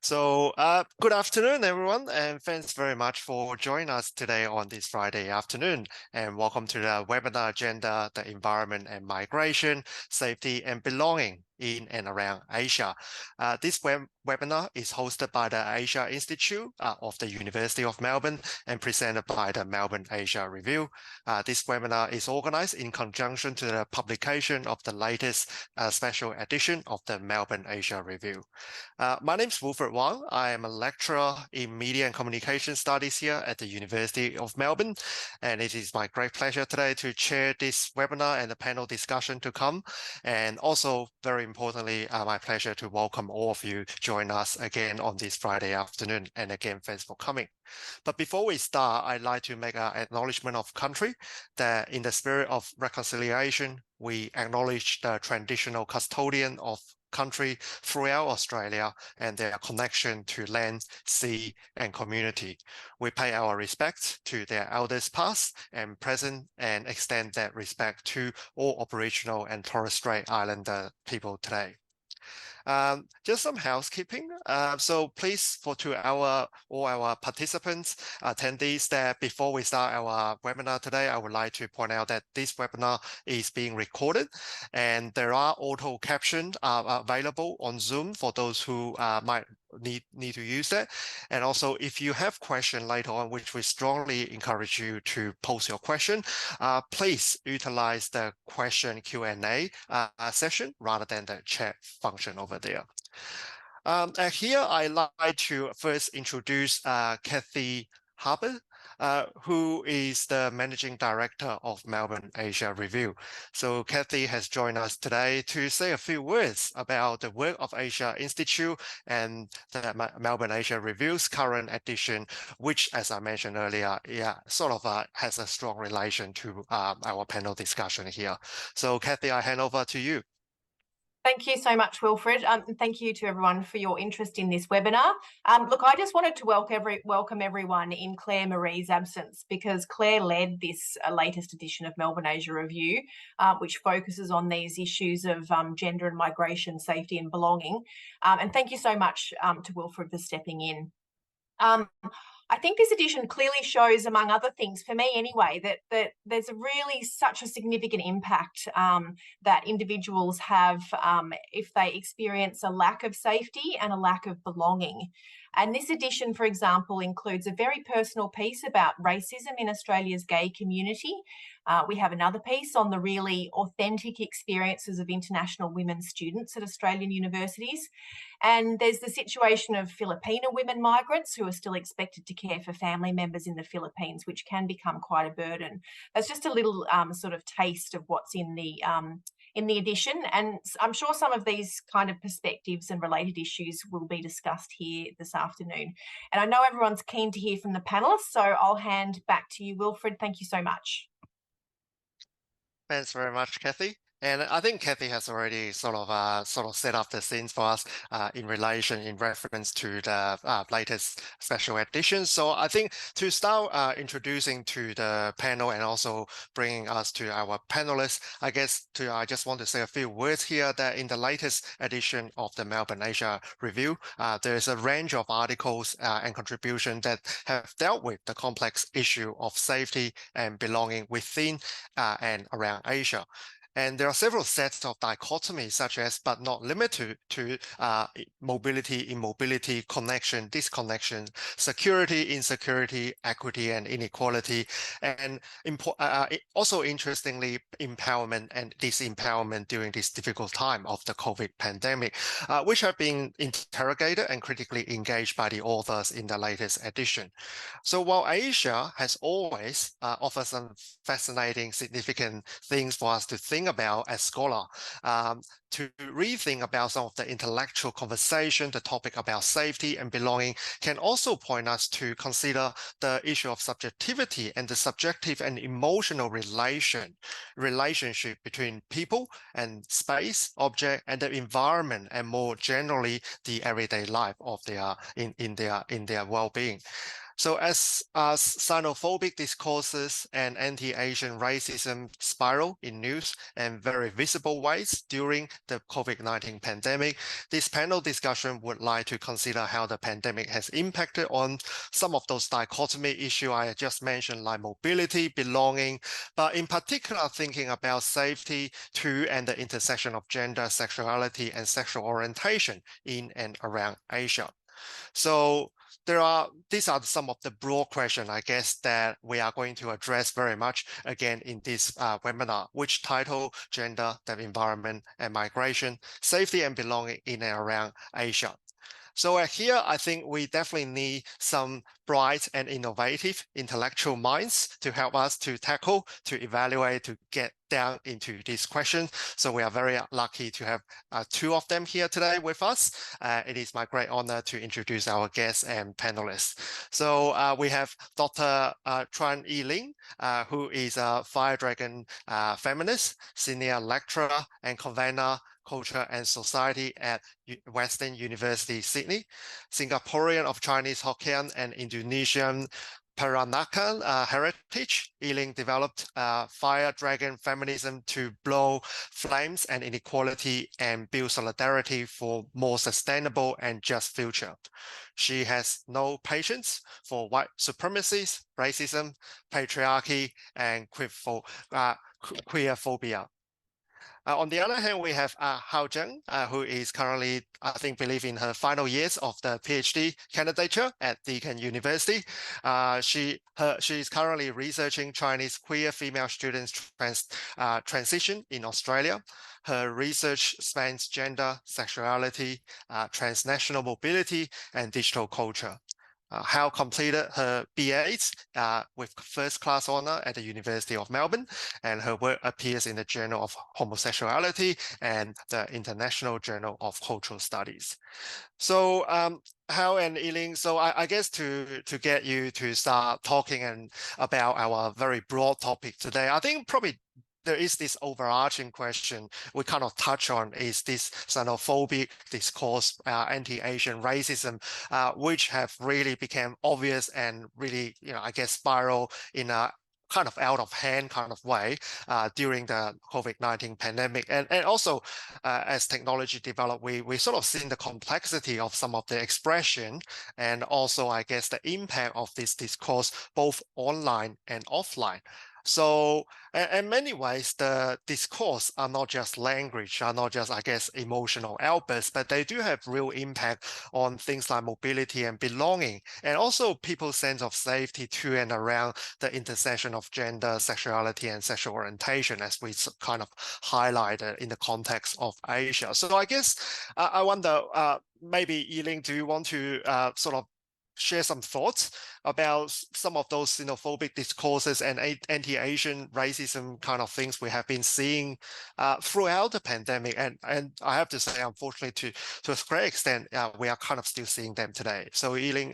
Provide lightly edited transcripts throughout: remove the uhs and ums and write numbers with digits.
Good afternoon, everyone, and thanks very much for joining us today on this Friday afternoon. And welcome to the webinar agenda, the environment and migration, safety and belonging in and around Asia. This webinar is hosted by the Asia Institute of the University of Melbourne and presented by the Melbourne Asia Review. This webinar is organized in conjunction to the publication of the latest special edition of the Melbourne Asia Review. My name is Wilfred Wang. I am a lecturer in Media and Communication Studies here at the University of Melbourne, and it is my great pleasure today to chair this webinar and the panel discussion to come. And also, very importantly, my pleasure to welcome all of you join us again on this Friday afternoon. And again, thanks for coming. But before we start, I'd like to make an acknowledgement of country that in the spirit of reconciliation, we acknowledge the traditional custodian of country throughout Australia and their connection to land, sea, and community. We pay our respects to their elders past and present and extend that respect to all Aboriginal and Torres Strait Islander people today. Just some housekeeping. So please, all our participants, attendees, that before we start our webinar today, I would like to point out that this webinar is being recorded, and there are auto captions available on Zoom for those who might need to use that. And also, if you have questions later on, which we strongly encourage you to post your question, please utilize the question Q&A session rather than the chat function over there. Here, I'd like to first introduce Kathy Harper, who is the Managing Director of Melbourne Asia Review. So Kathy has joined us today to say a few words about the work of Asia Institute and the Melbourne Asia Review's current edition, which, as I mentioned earlier, has a strong relation to our panel discussion here. So Kathy, I hand over to you. Thank you so much, Wilfred. And thank you to everyone for your interest in this webinar. Look, I just wanted to welcome everyone in Claire Marie's absence, because Claire led this latest edition of Melbourne Asia Review, which focuses on these issues of gender and migration, safety and belonging. And thank you so much to Wilfred for stepping in. I think this edition clearly shows, among other things, for me anyway, that there's really such a significant impact that individuals have if they experience a lack of safety and a lack of belonging. And this edition, for example, includes a very personal piece about racism in Australia's gay community. We have another piece on the really authentic experiences of international women students at Australian universities. And there's the situation of Filipino women migrants who are still expected to care for family members in the Philippines, which can become quite a burden. That's just a little sort of taste of what's in the edition, and I'm sure some of these kind of perspectives and related issues will be discussed here this afternoon. And I know everyone's keen to hear from the panelists, so I'll hand back to you, Wilfred. Thank you so much. Thanks very much, Kathy. And I think Kathy has already sort of set up the scenes for us in reference to the latest special edition. So I think to start introducing to the panel and also bringing us to our panelists, I just want to say a few words here that in the latest edition of the Melbourne Asia Review, there's a range of articles and contributions that have dealt with the complex issue of safety and belonging within and around Asia. And there are several sets of dichotomies, such as, but not limited to, mobility, immobility, connection, disconnection, security, insecurity, equity, and inequality. And also, interestingly, empowerment and disempowerment during this difficult time of the COVID pandemic, which have been interrogated and critically engaged by the authors in the latest edition. So while Asia has always offered some fascinating, significant things for us to think about as scholar, to rethink about some of the intellectual conversation, the topic about safety and belonging can also point us to consider the issue of subjectivity and the subjective and emotional relationship between people and space, object, and the environment, and more generally the everyday life of in their well-being. So as xenophobic discourses and anti-Asian racism spiral in news and very visible ways during the COVID-19 pandemic, this panel discussion would like to consider how the pandemic has impacted on some of those dichotomy issues I just mentioned, like mobility, belonging, but in particular thinking about safety to and the intersection of gender, sexuality, and sexual orientation in and around Asia. So these are some of the broad questions, I guess, that we are going to address very much again in this webinar, which title Gender, the Environment and Migration, Safety and Belonging in and around Asia. So here, I think we definitely need some bright and innovative intellectual minds to help us to tackle, to evaluate, to get down into these questions. So we are very lucky to have two of them here today with us. It is my great honor to introduce our guests and panelists. So we have Dr. Chuan Yi-Ling, who is a Fire Dragon feminist, senior lecturer and convener Culture and Society at Western University, Sydney, Singaporean of Chinese Hokkien and Indonesian Peranakan heritage. Yi-Ling developed Fire Dragon feminism to blow flames and inequality and build solidarity for more sustainable and just future. She has no patience for white supremacy, racism, patriarchy, and queerphobia. On the other hand, we have Hao Zheng, who is currently, I believe in her final years of the PhD candidature at Deakin University. She is currently researching Chinese queer female students transition in Australia. Her research spans gender, sexuality, transnational mobility, and digital culture. Hao completed her BAs with first class honor at the University of Melbourne, and her work appears in the Journal of Homosexuality and the International Journal of Cultural Studies. So Hao and Yi-Ling, so I guess to get you to start talking about our very broad topic today, I think probably there is this overarching question we kind of touch on is this xenophobic discourse, anti-Asian racism, which have really become obvious and really, I guess, spiral in a kind of out of hand kind of way during the COVID-19 pandemic. And also as technology developed, we sort of seen the complexity of some of the expression and also, I guess, the impact of this discourse, both online and offline. So in many ways, the discourse are not just language, are not just, I guess, emotional outbursts, but they do have real impact on things like mobility and belonging, and also people's sense of safety to and around the intersection of gender, sexuality, and sexual orientation, as we kind of highlighted in the context of Asia. So I guess I wonder, maybe Yi-Ling, do you want to sort of share some thoughts about some of those xenophobic discourses and anti-Asian racism kind of things we have been seeing throughout the pandemic. And I have to say, unfortunately, to a great extent, we are kind of still seeing them today. So Yi-Ling,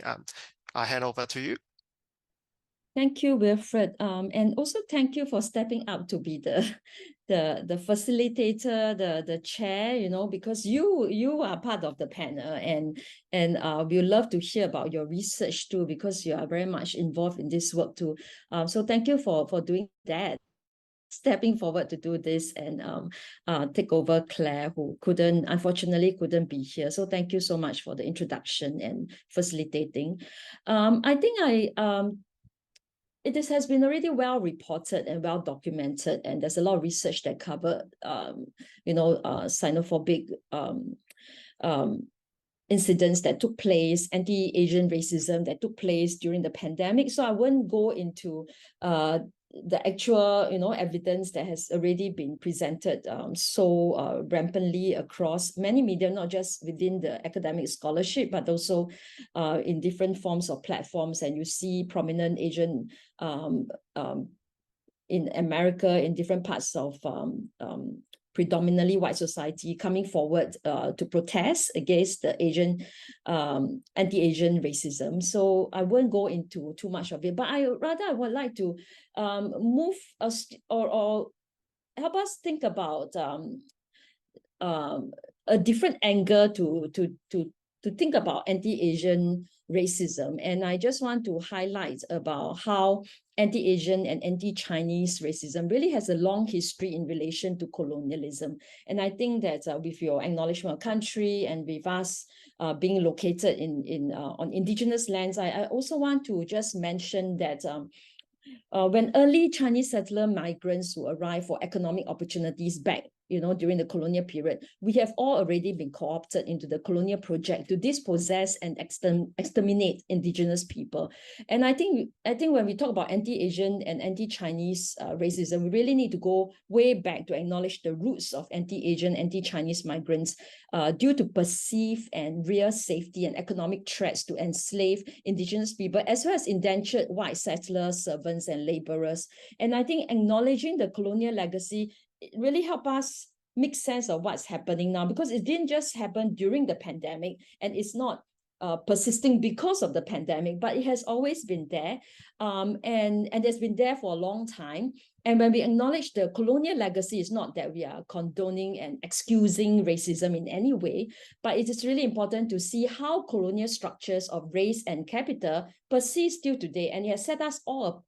I hand over to you. Thank you, Wilfred. And also thank you for stepping up to be the facilitator, the chair, because you are part of the panel, and we love to hear about your research too, because you are very much involved in this work too. So thank you for doing that, stepping forward to do this and take over Claire, who unfortunately couldn't be here. So thank you so much for the introduction and facilitating. I think it has been already well reported and well documented, and there's a lot of research that covered, xenophobic incidents that took place, anti-Asian racism that took place during the pandemic. So I won't go into the actual, evidence that has already been presented so rampantly across many media, not just within the academic scholarship, but also in different forms of platforms. And you see prominent Asian in America, in different parts of predominantly white society, coming forward to protest against the anti-Asian racism. So I won't go into too much of it, but I would like to move us or help us think about a different angle to think about anti-Asian racism. And I just want to highlight about how anti-Asian and anti-Chinese racism really has a long history in relation to colonialism. And I think that with your acknowledgement of country and with us being located on indigenous lands, I also want to just mention that when early Chinese settler migrants who arrived for economic opportunities back, during the colonial period, we have all already been co-opted into the colonial project to dispossess and exterminate indigenous people. And I think when we talk about anti-Asian and anti-Chinese racism, we really need to go way back to acknowledge the roots of anti-Asian, anti-Chinese migrants due to perceived and real safety and economic threats to enslave indigenous people, as well as indentured white settlers, servants, and laborers. And I think acknowledging the colonial legacy, it really helped us make sense of what's happening now, because it didn't just happen during the pandemic, and it's not persisting because of the pandemic, but it has always been there, and it's been there for a long time. And when we acknowledge the colonial legacy, it's not that we are condoning and excusing racism in any way, but it is really important to see how colonial structures of race and capital persist still today, and it has set us all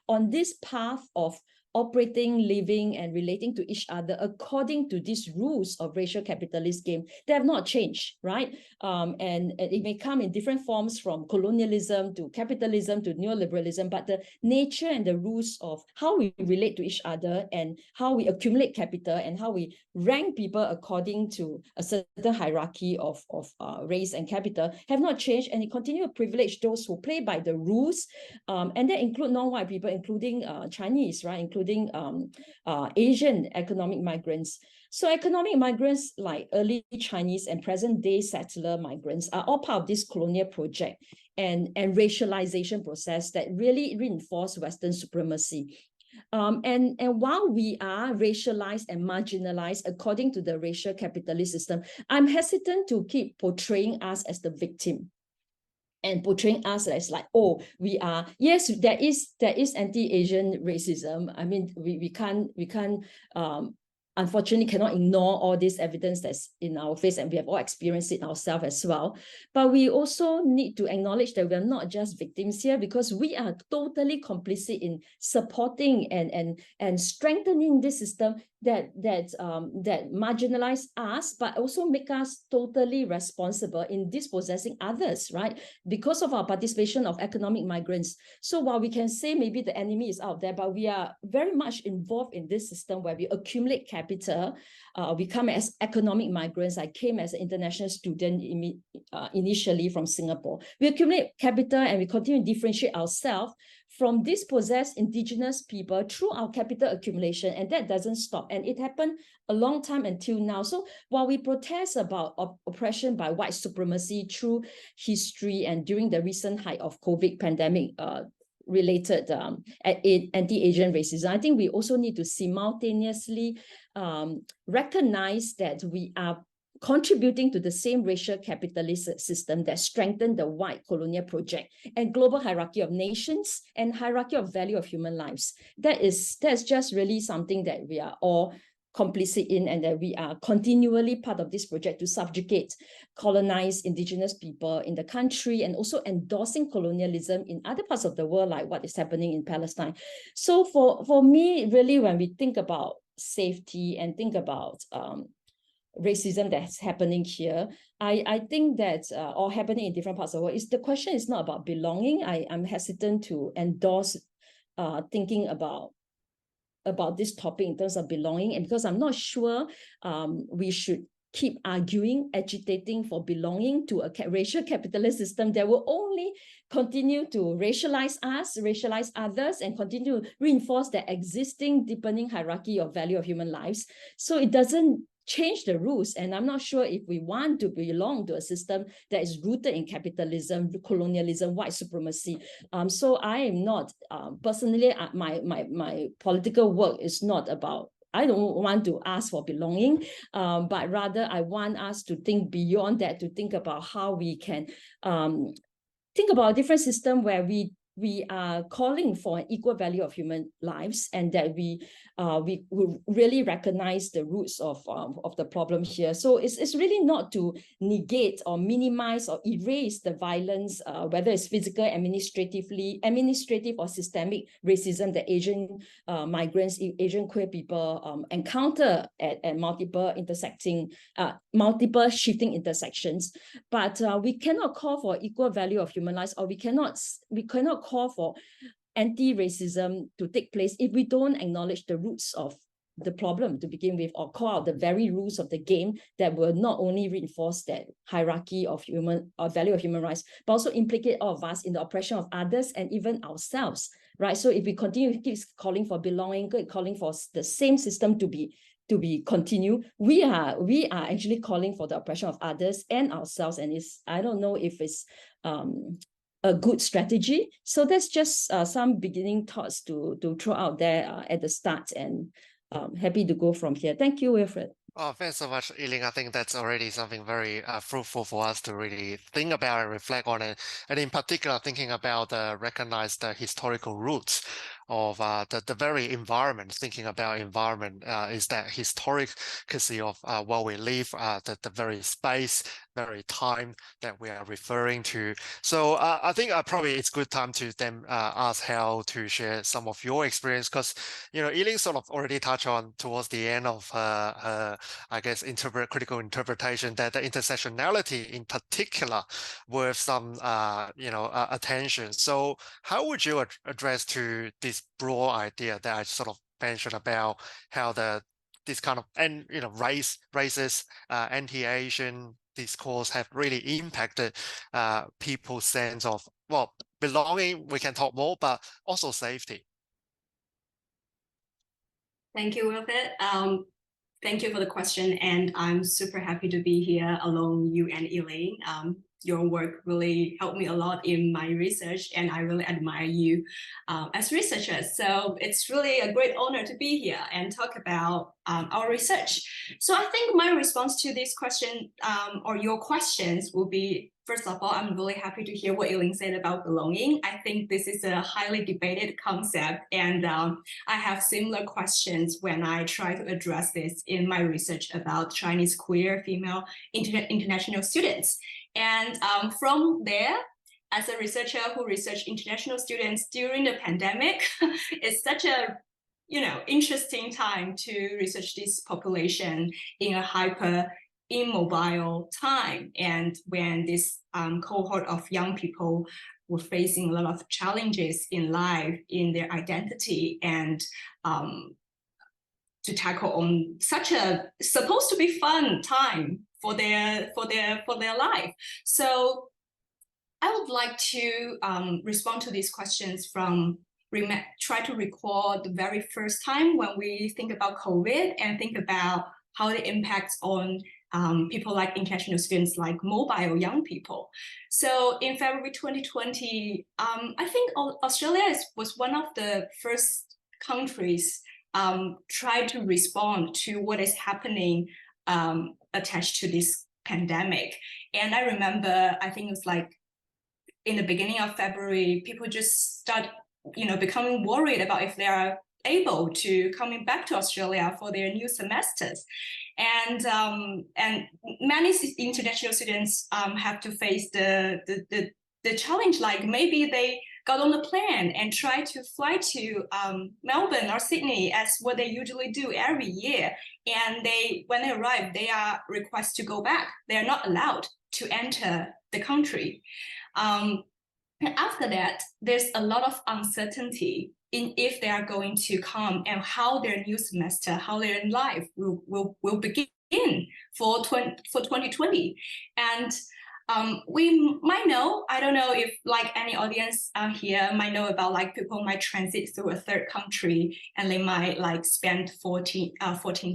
on this path of operating, living, and relating to each other according to these rules of racial capitalist game. They have not changed, right? And it may come in different forms, from colonialism to capitalism to neoliberalism, but the nature and the rules of how we relate to each other and how we accumulate capital and how we rank people according to a certain hierarchy of race and capital have not changed, and it continue to privilege those who play by the rules, and that include non-white people, including Chinese, right? Including Asian economic migrants. So economic migrants like early Chinese and present-day settler migrants are all part of this colonial project and racialization process that really reinforce Western supremacy. And while we are racialized and marginalized according to the racial capitalist system, I'm hesitant to keep portraying us as the victim and portraying us as like, oh, we are, yes, there is anti-Asian racism. I mean, we can't unfortunately cannot ignore all this evidence that's in our face, and we have all experienced it ourselves as well. But we also need to acknowledge that we're not just victims here, because we are totally complicit in supporting and strengthening this system that marginalize us, but also make us totally responsible in dispossessing others, right? Because of our participation of economic migrants. So while we can say maybe the enemy is out there, but we are very much involved in this system where we accumulate capital. We come as economic migrants. I came as an international student initially from Singapore. We accumulate capital and we continue to differentiate ourselves from dispossessed indigenous people through our capital accumulation, and that doesn't stop. And it happened a long time until now. So while we protest about oppression by white supremacy through history and during the recent height of COVID pandemic related anti-Asian racism, I think we also need to simultaneously recognize that we are contributing to the same racial capitalist system that strengthened the white colonial project and global hierarchy of nations and hierarchy of value of human lives. That's just really something that we are all complicit in, and that we are continually part of this project to subjugate, colonize indigenous people in the country, and also endorsing colonialism in other parts of the world, like what is happening in Palestine. So for me, really, when we think about safety and think about racism that's happening here, I think that or happening in different parts of the world, the question is not about belonging. I'm hesitant to endorse thinking about this topic in terms of belonging, and because I'm not sure we should keep arguing, agitating for belonging to a racial capitalist system that will only continue to racialize us, racialize others, and continue to reinforce the existing deepening hierarchy of value of human lives. So it doesn't change the rules. And I'm not sure if we want to belong to a system that is rooted in capitalism, colonialism, white supremacy. So I am not, personally, my political work is not about, I don't want to ask for belonging, but rather I want us to think beyond that, to think about how we can think about a different system where we we are calling for an equal value of human lives, and that we will really recognize the roots of the problem here. So it's really not to negate or minimize or erase the violence, whether it's physical, administrative or systemic racism that Asian migrants, Asian queer people encounter at multiple shifting intersections. But we cannot call for equal value of human lives, or we cannot call for anti-racism to take place if we don't acknowledge the roots of the problem to begin with, or call out the very rules of the game that will not only reinforce that hierarchy of value of human rights, but also implicate all of us in the oppression of others and even ourselves, right? So if we continue to keep calling for belonging, calling for the same system to be continued, we are actually calling for the oppression of others and ourselves, and I don't know if it's a good strategy. So that's just some beginning thoughts to throw out there at the start, and happy to go from here. Thank you, Wilfred. Oh, thanks so much, Yiling. I think that's already something very fruitful for us to really think about and reflect on it. And in particular, thinking about recognize the historical roots of the very environment. Thinking about environment is that historicity of where we live, the very space, very time that we are referring to. So I think probably it's good time to then ask Hal to share some of your experience, because Yiling sort of already touched on towards the end of her I guess critical interpretation, that the intersectionality in particular worth some attention. So how would you address to this broad idea that I sort of mentioned about how this kind of racist anti-Asian discourse have really impacted people's sense of, well, belonging, we can talk more, but also safety? Thank you, Wilfred. Thank you for the question, and I'm super happy to be here along you and Elaine. Your work really helped me a lot in my research, and I really admire you as researchers. So it's really a great honor to be here and talk about our research. So I think my response to this question or your questions will be, first of all, I'm really happy to hear what Elaine said about belonging. I think this is a highly debated concept, and I have similar questions when I try to address this in my research about Chinese queer female international students. And from there, as a researcher who researched international students during the pandemic, it's such a interesting time to research this population in a hyper immobile time, and when this cohort of young people were facing a lot of challenges in life, in their identity, and to tackle on such a supposed to be fun time for their life. So I would like to respond to these questions from try to recall the very first time when we think about COVID and think about how it impacts on people like international students, like mobile young people. So in February 2020, I think Australia was one of the first countries try to respond to what is happening attached to this pandemic. And I remember, I think it was like in the beginning of February, people just start, becoming worried about if they are able to coming back to Australia for their new semesters. And many international students have to face the challenge, like maybe they got on the plane and tried to fly to Melbourne or Sydney as what they usually do every year. And when they arrive, they are requested to go back. They are not allowed to enter the country. And after that, there's a lot of uncertainty in if they are going to come and how their new semester, how their life will begin for 2020. And we might know, I don't know if like any audience here might know about like people might transit through a third country and they might like spend 14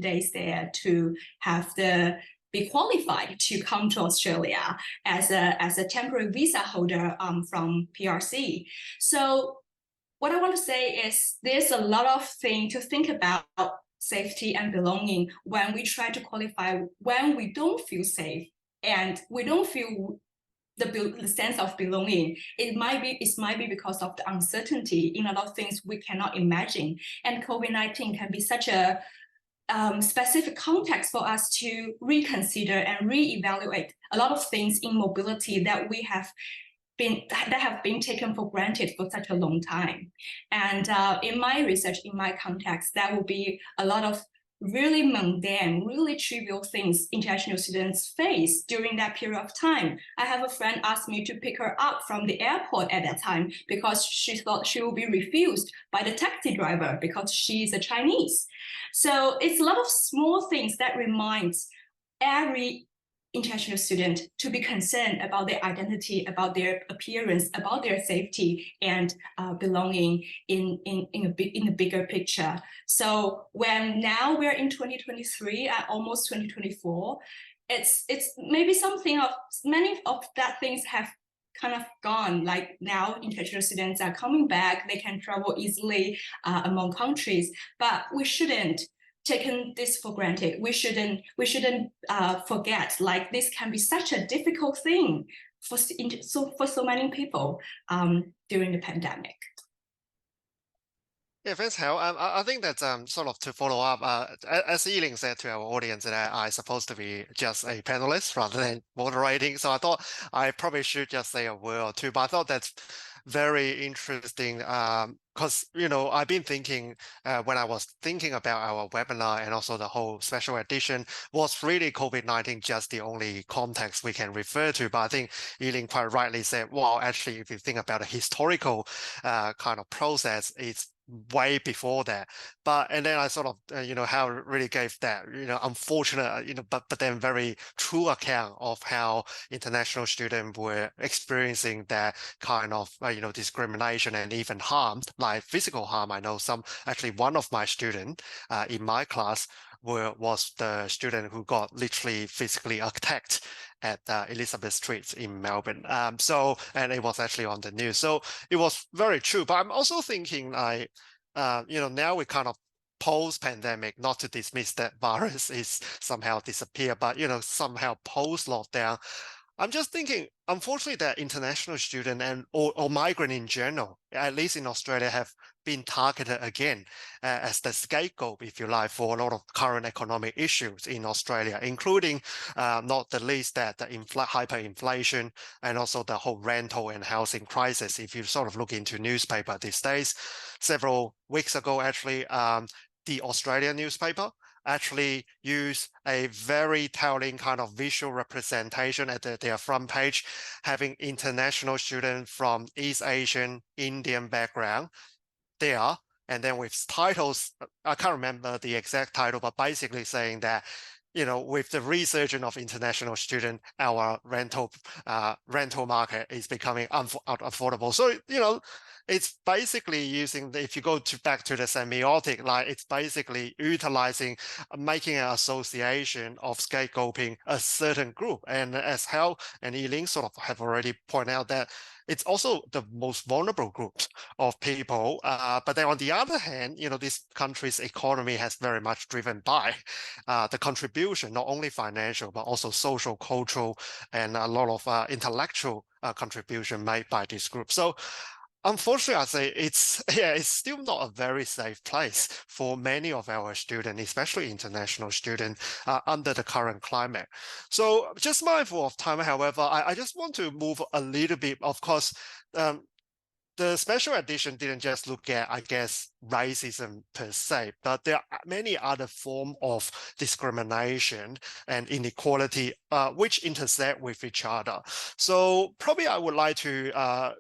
days there to have be qualified to come to Australia as a temporary visa holder from PRC. So what I want to say is there's a lot of things to think about safety and belonging when we try to qualify when we don't feel safe and we don't feel the sense of belonging. It might be because of the uncertainty in a lot of things we cannot imagine. And COVID-19 can be such a specific context for us to reconsider and reevaluate a lot of things in mobility that have been taken for granted for such a long time. And in my research, in my context, that will be a lot of really mundane, really trivial things international students face during that period of time. I have a friend ask me to pick her up from the airport at that time because she thought she will be refused by the taxi driver because she's a Chinese. So it's a lot of small things that reminds every international student to be concerned about their identity, about their appearance, about their safety and belonging in a bigger picture. So when now we're in 2023 and almost 2024, it's maybe something of many of that things have kind of gone. Like now international students are coming back, they can travel easily among countries, but we shouldn't taken this for granted. We shouldn't forget, like, this can be such a difficult thing for so many people during the pandemic. Yeah, thanks, Hal. I think that sort of to follow up, as Yi-Ling said to our audience, that I'm supposed to be just a panelist rather than moderating. So I thought I probably should just say a word or two, but I thought that's very interesting because, you know, I've been thinking when I was thinking about our webinar and also the whole special edition, was really COVID-19 just the only context we can refer to? But I think Yi-Ling quite rightly said, well, actually, if you think about a historical kind of process, it's way before that. And then I sort of you know, how really gave that, you know, unfortunate, you know, but then very true account of how international students were experiencing that kind of you know, discrimination and even harm, like physical harm. I know actually one of my students in my class was the student who got literally physically attacked at Elizabeth Street in Melbourne. And it was actually on the news. So it was very true. But I'm also thinking, like, you know, now we kind of post-pandemic, not to dismiss that virus is somehow disappear, but, you know, somehow post-lockdown, I'm just thinking, unfortunately, that international student or migrant in general, at least in Australia, have been targeted again as the scapegoat, if you like, for a lot of current economic issues in Australia, including not the least that the hyperinflation and also the whole rental and housing crisis. If you sort of look into newspaper these days, several weeks ago, actually, the Australian newspaper actually use a very telling kind of visual representation at their front page, having international students from East Asian, Indian background there, and then with titles, I can't remember the exact title, but basically saying that, you know, with the resurgence of international students, our rental market is becoming unaffordable. So, you know, it's basically using if you go back to the semiotic, like it's basically utilizing, making an association of scapegoating a certain group. And as Hal and Yi-Ling sort of have already pointed out, that it's also the most vulnerable group of people. But then on the other hand, you know, this country's economy has very much driven by the contribution, not only financial, but also social, cultural, and a lot of intellectual contribution made by this group. So unfortunately, I say it's still not a very safe place for many of our students, especially international students, under the current climate. So just mindful of time, however, I just want to move a little bit. Of course, the special edition didn't just look at, I guess, racism per se, but there are many other forms of discrimination and inequality which intersect with each other. So probably I would like to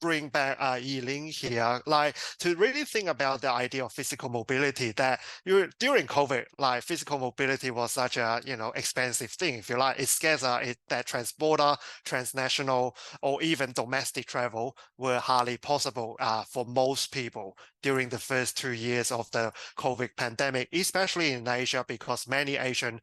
bring back Yi-Ling here, like to really think about the idea of physical mobility, that during COVID, like physical mobility was such a, you know, expensive thing, if you like. It's scarce that transborder, transnational, or even domestic travel were hardly possible for most people during the first 2 years of the COVID pandemic, especially in Asia, because many Asian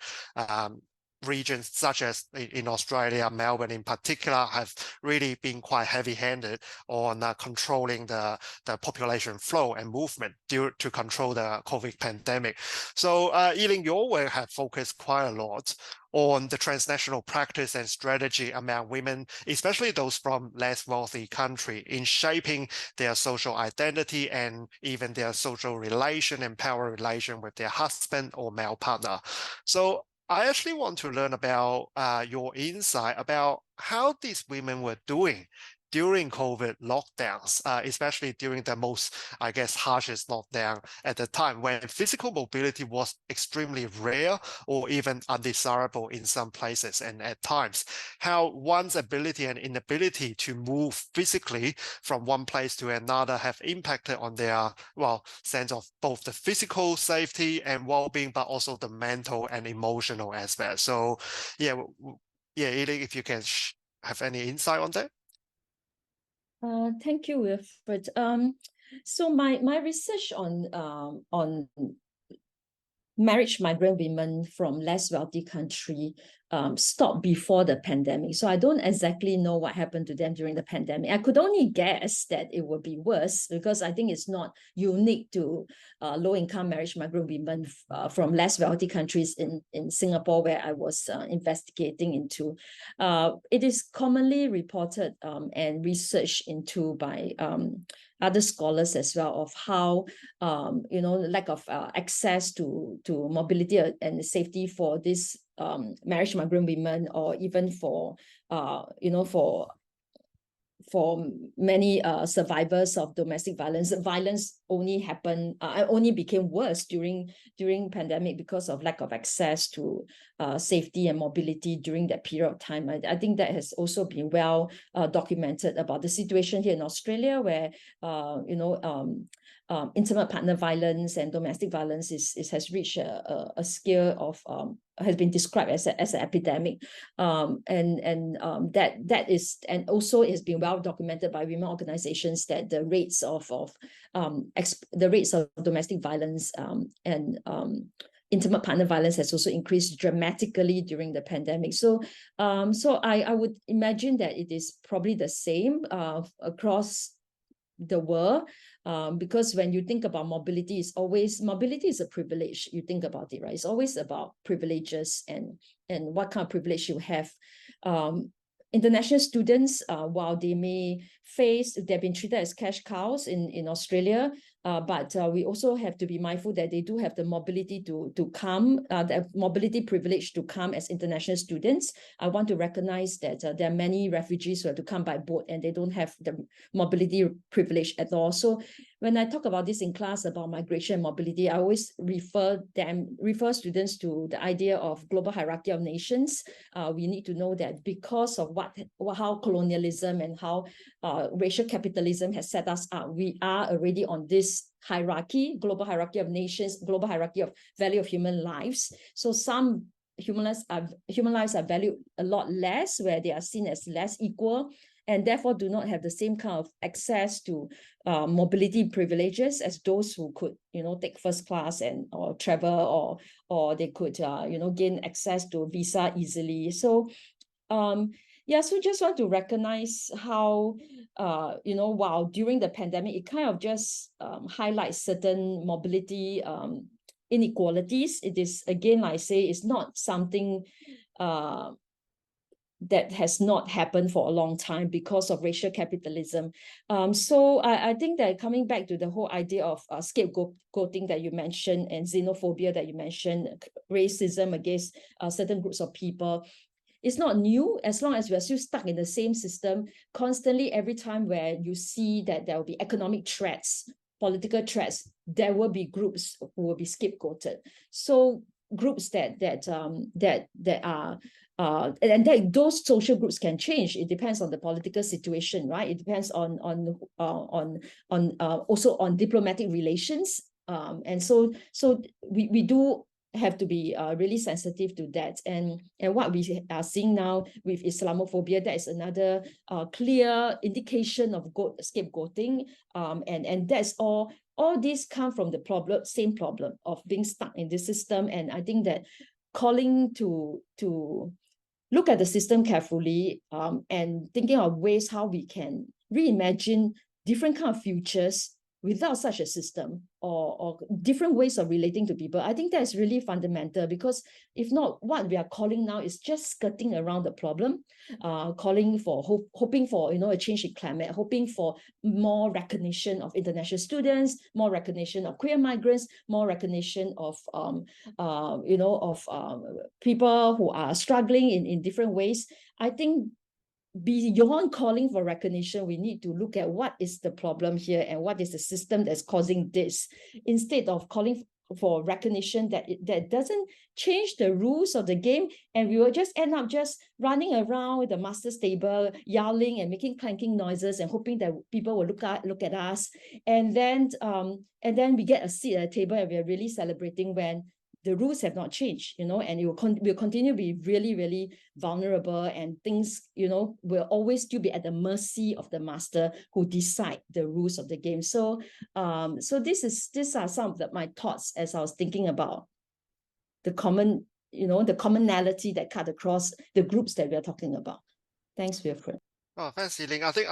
regions such as in Australia, Melbourne in particular, have really been quite heavy-handed on controlling the population flow and movement due to control the COVID pandemic. So Yiling, your work have focused quite a lot on the transnational practice and strategy among women, especially those from less wealthy countries, in shaping their social identity and even their social relation and power relation with their husband or male partner. So I actually want to learn about your insight about how these women were doing during COVID lockdowns, especially during the most, I guess, harshest lockdown at the time when physical mobility was extremely rare or even undesirable in some places. And at times, how one's ability and inability to move physically from one place to another have impacted on their, well, sense of both the physical safety and well-being, but also the mental and emotional aspect. So yeah, Yiling, if you can have any insight on that? Thank you, Wilfred. So my research on marriage migrant women from less wealthy country stopped before the pandemic. So I don't exactly know what happened to them during the pandemic. I could only guess that it would be worse because I think it's not unique to low-income marriage migrant women from less wealthy countries in Singapore, where I was investigating into. It is commonly reported and researched into by other scholars as well of how lack of access to mobility and safety for this marriage migrant women, or even for many survivors of domestic violence. Violence only became worse during pandemic because of lack of access to safety and mobility during that period of time. I think that has also been well documented about the situation here in Australia, where intimate partner violence and domestic violence has reached a scale of has been described as an epidemic, that is, and also has been well documented by women organizations that the rates of domestic violence and intimate partner violence has also increased dramatically during the pandemic. So I would imagine that it is probably the same across the world, because when you think about mobility, mobility is a privilege. You think about it, right? It's always about privileges and what kind of privilege you have. International students, while they may they've been treated as cash cows in Australia, but we also have to be mindful that they do have the mobility to come, the mobility privilege to come as international students. I want to recognize that there are many refugees who have to come by boat and they don't have the mobility privilege at all. So when I talk about this in class about migration and mobility, I always refer students to the idea of global hierarchy of nations. We need to know that because of how colonialism and how racial capitalism has set us up, we are already on this hierarchy, global hierarchy of nations, global hierarchy of value of human lives. So some human lives are valued a lot less, where they are seen as less equal, and therefore do not have the same kind of access to mobility privileges as those who could, take first class or travel, or they could, gain access to a visa easily. So, so just want to recognize how, while during the pandemic, it kind of just highlights certain mobility inequalities. It is, again, like I say, it's not something that has not happened for a long time because of racial capitalism. So I think that coming back to the whole idea of scapegoating that you mentioned, and xenophobia that you mentioned, racism against certain groups of people, it's not new, as long as we're still stuck in the same system constantly. Every time where you see that there will be economic threats, political threats, there will be groups who will be scapegoated. So groups that are and that those social groups can change. It depends on the political situation, right? It depends on also on diplomatic relations, and so we do have to be really sensitive to that. And what we are seeing now with Islamophobia, that is another clear indication of scapegoating, and that's all these come from the same problem of being stuck in this system. And I think that calling to look at the system carefully, and thinking of ways how we can reimagine different kind of futures without such a system, or different ways of relating to people. I think that's really fundamental, because if not, what we are calling now is just skirting around the problem, calling for hoping for, a change in climate, hoping for more recognition of international students, more recognition of queer migrants, more recognition of people who are struggling in different ways. I think beyond calling for recognition, we need to look at what is the problem here and what is the system that's causing this, instead of calling for recognition that doesn't change the rules of the game, and we will just end up just running around with the master's table, yelling and making clanking noises and hoping that people will look at us, and then we get a seat at the table and we are really celebrating when the rules have not changed, and it will continue to be really, really vulnerable, and things, will always still be at the mercy of the master who decide the rules of the game. So, these are some of my thoughts as I was thinking about the commonality that cut across the groups that we are talking about. Thanks, Wilfred. Oh, thanks, Yiling. I think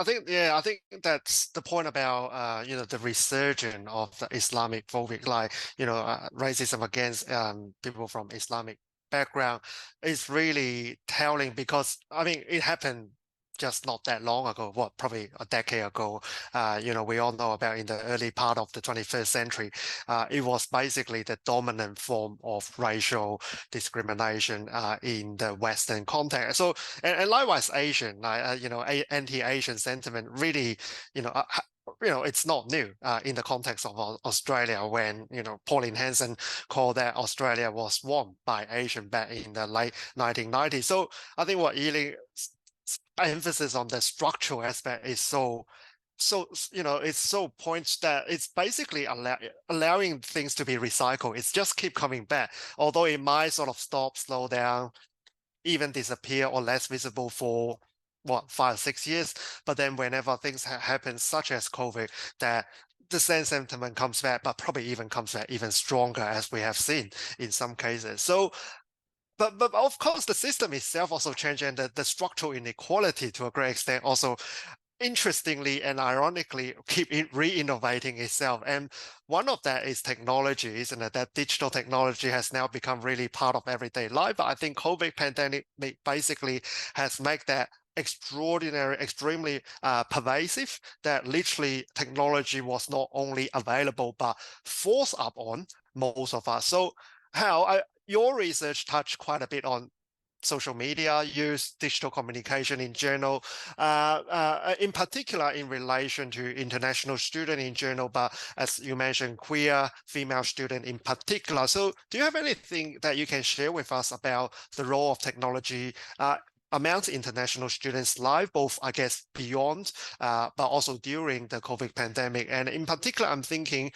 that's the point about the resurgence of the Islamic phobic, like racism against people from Islamic background is really telling, because it happened just not that long ago, probably a decade ago. We all know about in the early part of the 21st century, it was basically the dominant form of racial discrimination in the Western context. So, and likewise, Asian, anti-Asian sentiment really, it's not new in the context of Australia, when, Pauline Hanson called that Australia was swarmed by Asian back in the late 1990s. So I think what Yiling emphasis on the structural aspect is it's so points that it's basically allowing things to be recycled. It's just keep coming back, although it might sort of stop, slow down, even disappear or less visible for 5 or 6 years. But then whenever things happen, such as COVID, that the same sentiment comes back, but probably even comes back even stronger, as we have seen in some cases. So But of course, the system itself also changed, and the structural inequality to a great extent also, interestingly and ironically, keep re-innovating itself. And one of that is technology, isn't it? That digital technology has now become really part of everyday life. But I think COVID pandemic basically has made that extremely pervasive, that literally technology was not only available, but forced up on most of us. So your research touched quite a bit on social media use, digital communication in general, in particular in relation to international student in general, but as you mentioned, queer female student in particular. So do you have anything that you can share with us about the role of technology amongst international students' life, both, I guess, beyond, but also during the COVID pandemic? And in particular, I'm thinking,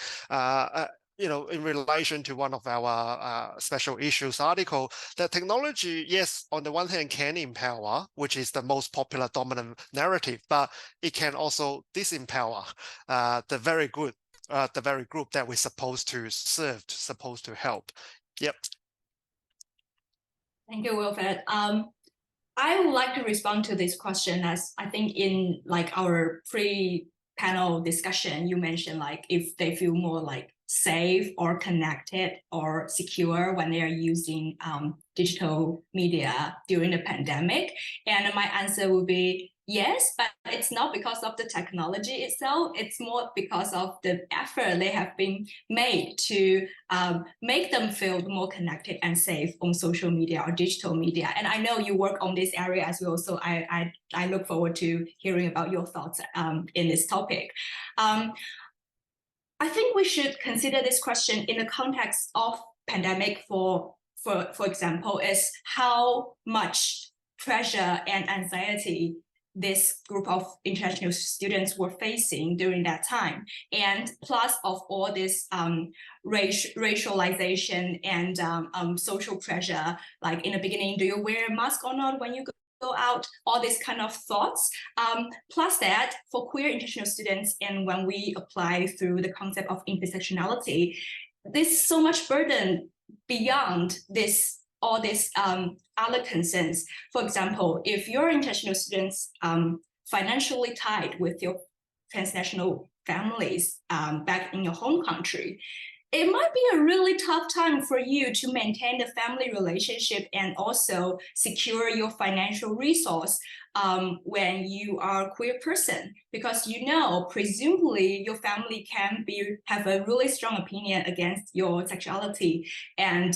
in relation to one of our special issues article, that technology, yes, on the one hand can empower, which is the most popular dominant narrative, but it can also disempower the very group that we're supposed to serve, supposed to help. Yep. Thank you, Wilfred. I would like to respond to this question, as I think in our pre-panel discussion, you mentioned if they feel more safe or connected or secure when they are using digital media during the pandemic. And my answer would be yes, but it's not because of the technology itself. It's more because of the effort they have been made to make them feel more connected and safe on social media or digital media. And I know you work on this area as well, so I look forward to hearing about your thoughts in this topic. I think we should consider this question in the context of pandemic. For example, is how much pressure and anxiety this group of international students were facing during that time, and plus of all this racialization and social pressure, in the beginning, do you wear a mask or not when you go out, all these kind of thoughts, plus that for queer international students, and when we apply through the concept of intersectionality, there's so much burden beyond this all these other concerns. For example, if your international students financially tied with your transnational families back in your home country, it might be a really tough time for you to maintain the family relationship and also secure your financial resource when you are a queer person, because presumably your family can have a really strong opinion against your sexuality, and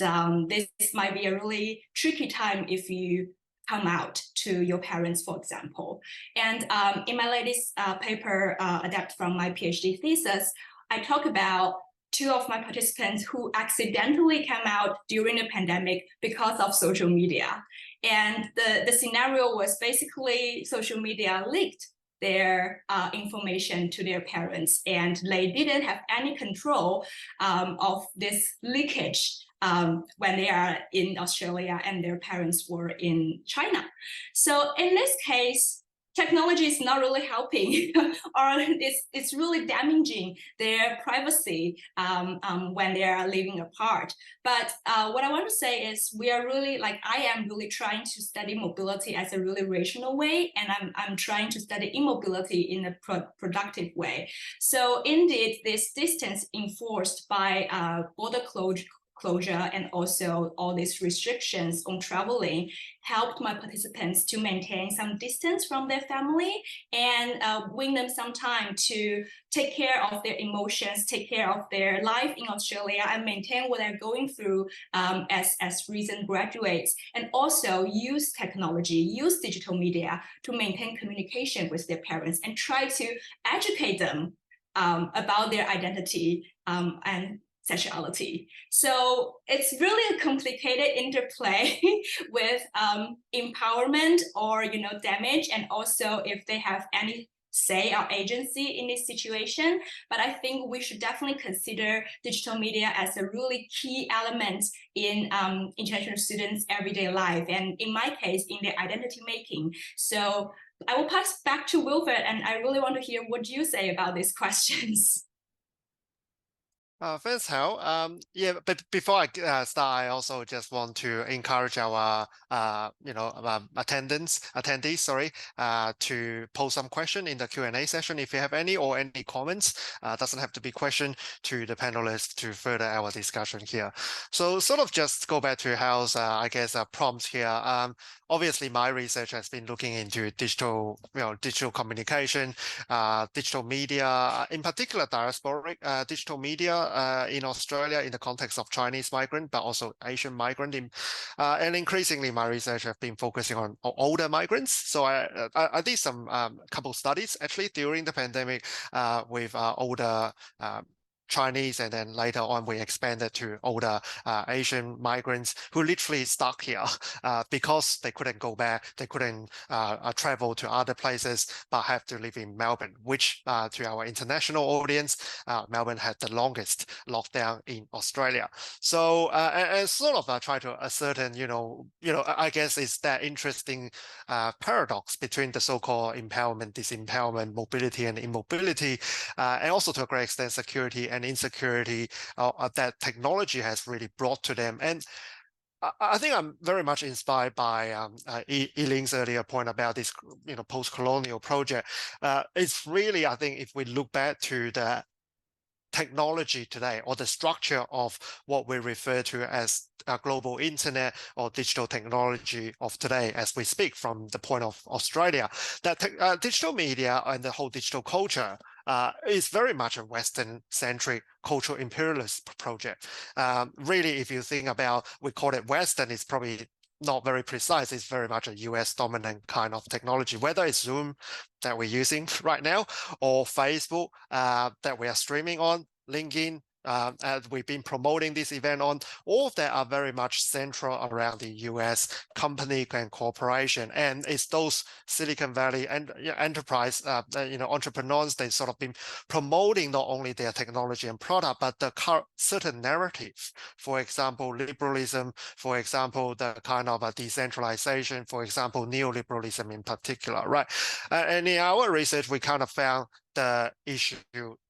this might be a really tricky time if you come out to your parents, for example. And in my latest paper, adapted from my PhD thesis, I talk about 2 of my participants who accidentally came out during the pandemic because of social media. And the scenario was basically social media leaked their information to their parents, and they didn't have any control of this leakage when they are in Australia and their parents were in China. So in this case, technology is not really helping, or it's really damaging their privacy when they are living apart. But what I want to say is I am really trying to study mobility as a really rational way, and I'm trying to study immobility in a productive way. So indeed, this distance enforced by border closure and also all these restrictions on traveling helped my participants to maintain some distance from their family and win them some time to take care of their emotions, take care of their life in Australia, and maintain what they're going through as recent graduates, and also use technology, use digital media to maintain communication with their parents and try to educate them about their identity and sexuality. So it's really a complicated interplay with empowerment or damage, and also if they have any say or agency in this situation. But I think we should definitely consider digital media as a really key element in international students' everyday life, and in my case, in their identity making. So I will pass back to Wilfred, and I really want to hear what you say about these questions. Thanks, Hao. Yeah, but before I start, I also just want to encourage our attendees, to post some question in the Q&A session if you have any, or any comments. Doesn't have to be question, to the panelists to further our discussion here. So sort of just go back to Hao's prompt here. Obviously, my research has been looking into digital communication, digital media, in particular diasporic digital media in Australia in the context of Chinese migrant, but also Asian migrant. And increasingly, my research have been focusing on older migrants. So I did some couple studies actually during the pandemic with older Chinese, and then later on we expanded to older Asian migrants who literally stuck here because they couldn't go back, they couldn't travel to other places, but have to live in Melbourne, which to our international audience, Melbourne had the longest lockdown in Australia. So and sort of try to ascertain, I guess it's that interesting paradox between the so-called empowerment, disempowerment, mobility and immobility, and also to a great extent security and insecurity that technology has really brought to them. And I think I'm very much inspired by Yiling's earlier point about this, post-colonial project. It's really, I think, if we look back to the technology today, or the structure of what we refer to as a global internet or digital technology of today as we speak from the point of Australia, that digital media and the whole digital culture is very much a Western-centric cultural imperialist project. Really, if you think about, we call it Western, it's probably not very precise. It's very much a US dominant kind of technology, whether it's Zoom that we're using right now, or Facebook that we are streaming on, LinkedIn, as we've been promoting this event on, all of that are very much central around the US company and corporation. And it's those Silicon Valley and enterprise, entrepreneurs, they've sort of been promoting not only their technology and product, but the certain narrative. For example, liberalism, for example, the kind of a decentralization, for example, neoliberalism in particular, right? And in our research, we kind of found the issue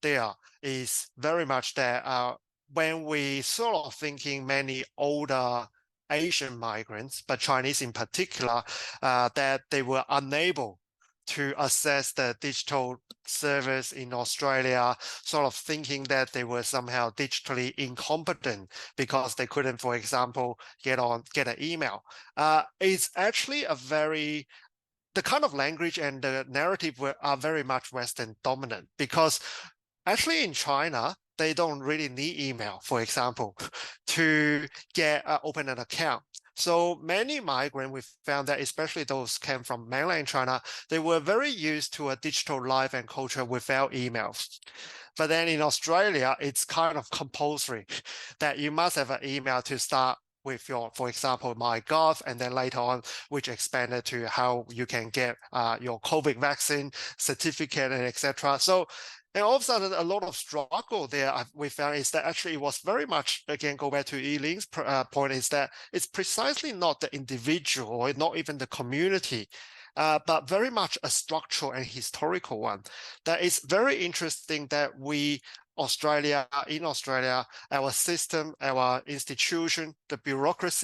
there is very much that when we sort of thinking many older Asian migrants, but Chinese in particular, that they were unable to access the digital service in Australia, sort of thinking that they were somehow digitally incompetent because they couldn't, for example, get an email. It's actually the kind of language and the narrative are very much Western dominant, because actually in China, they don't really need email, for example, to open an account. So many migrants, we found that especially those came from mainland China, they were very used to a digital life and culture without emails. But then in Australia, it's kind of compulsory that you must have an email to start with your, for example, MyGov, and then later on, which expanded to how you can get your COVID vaccine certificate and etc. So, and all of a sudden, a lot of struggle there we found is that actually it was very much, again, go back to Yiling's point, is that it's precisely not the individual or not even the community, but very much a structural and historical one. That is very interesting that in Australia, our system, our institution, the bureaucratic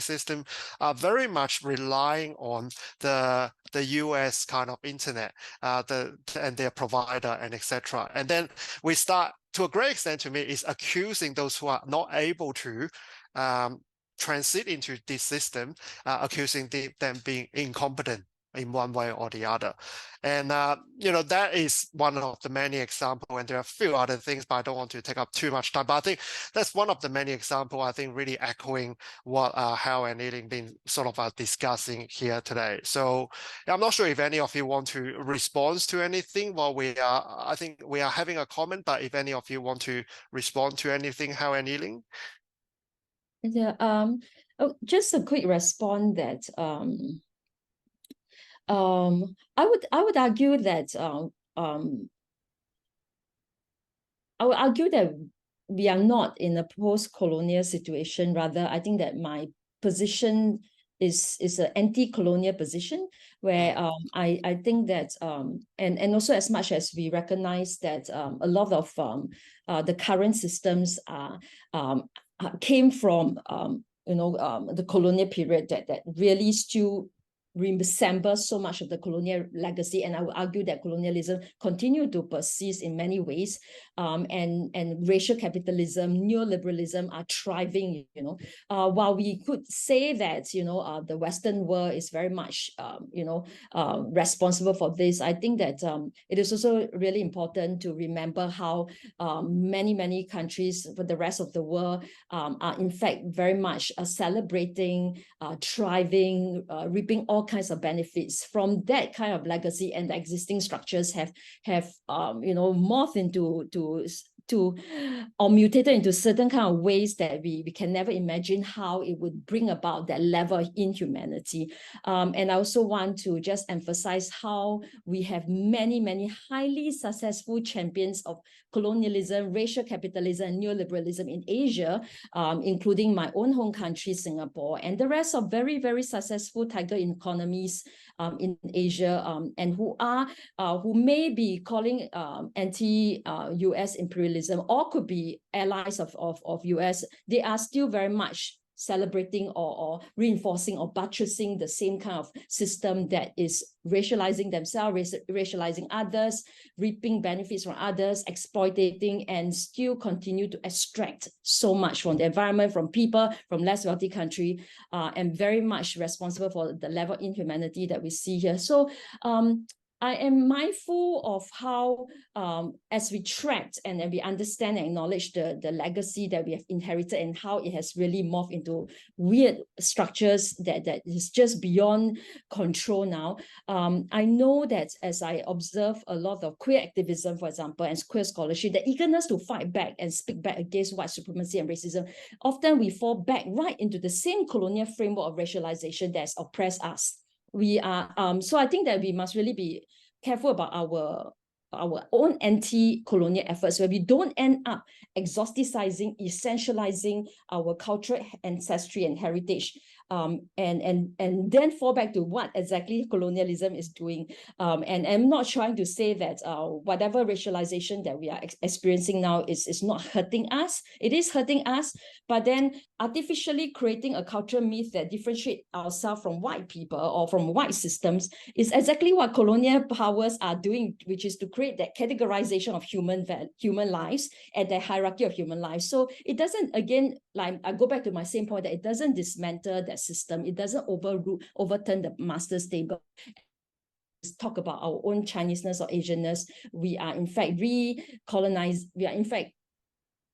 system are very much relying on the US kind of internet, and their provider and etc. And then we start, to a great extent to me, is accusing those who are not able to transit into this system, accusing them being incompetent in one way or the other. And, that is one of the many examples, and there are a few other things, but I don't want to take up too much time. But I think that's one of the many examples, I think, really echoing what Hao and Yiling been sort of discussing here today. So I'm not sure if any of you want to respond to anything while I think we are having a comment, but if any of you want to respond to anything, Hao and Yiling? Yeah, just a quick response that I would argue that we are not in a post-colonial situation. Rather, I think that my position is an anti-colonial position, where I think that and also, as much as we recognize that a lot of the current systems came from the colonial period that really still resembles so much of the colonial legacy, and I would argue that colonialism continued to persist in many ways, and racial capitalism, neoliberalism are thriving. While we could say that the Western world is very much responsible for this, I think that it is also really important to remember how many countries for the rest of the world are in fact very much celebrating, thriving, reaping all kinds of benefits from that kind of legacy, and the existing structures have morphed into or mutated into certain kind of ways that we can never imagine how it would bring about that level of inhumanity. And I also want to just emphasize how we have many highly successful champions of colonialism, racial capitalism, and neoliberalism in Asia, including my own home country, Singapore, and the rest of very successful tiger economies in Asia, and who may be calling anti-US imperialism, or could be allies of US. They are still very much celebrating or reinforcing or buttressing the same kind of system that is racializing themselves, racializing others, reaping benefits from others, exploiting, and still continue to extract so much from the environment, from people, from less wealthy country, and very much responsible for the level of inhumanity that we see here. So I am mindful of how, as we track and we understand and acknowledge the legacy that we have inherited, and how it has really morphed into weird structures that is just beyond control now. I know that as I observe a lot of queer activism, for example, and queer scholarship, the eagerness to fight back and speak back against white supremacy and racism, often we fall back right into the same colonial framework of racialization that has oppressed us. We are so I think that we must really be careful about our our own anti-colonial efforts, where we don't end up exoticizing, essentializing our cultural ancestry and heritage, and then fall back to what exactly colonialism is doing. And I'm not trying to say that whatever racialization that we are experiencing now is not hurting us. It is hurting us, but then artificially creating a cultural myth that differentiate ourselves from white people or from white systems is exactly what colonial powers are doing, which is to create that categorization of human lives and the hierarchy of human lives. So it doesn't, again, like I go back to my same point, that it doesn't dismantle that system. It doesn't overturn the master's table. Talk about our own Chineseness or Asianness. We are in fact recolonized. We are in fact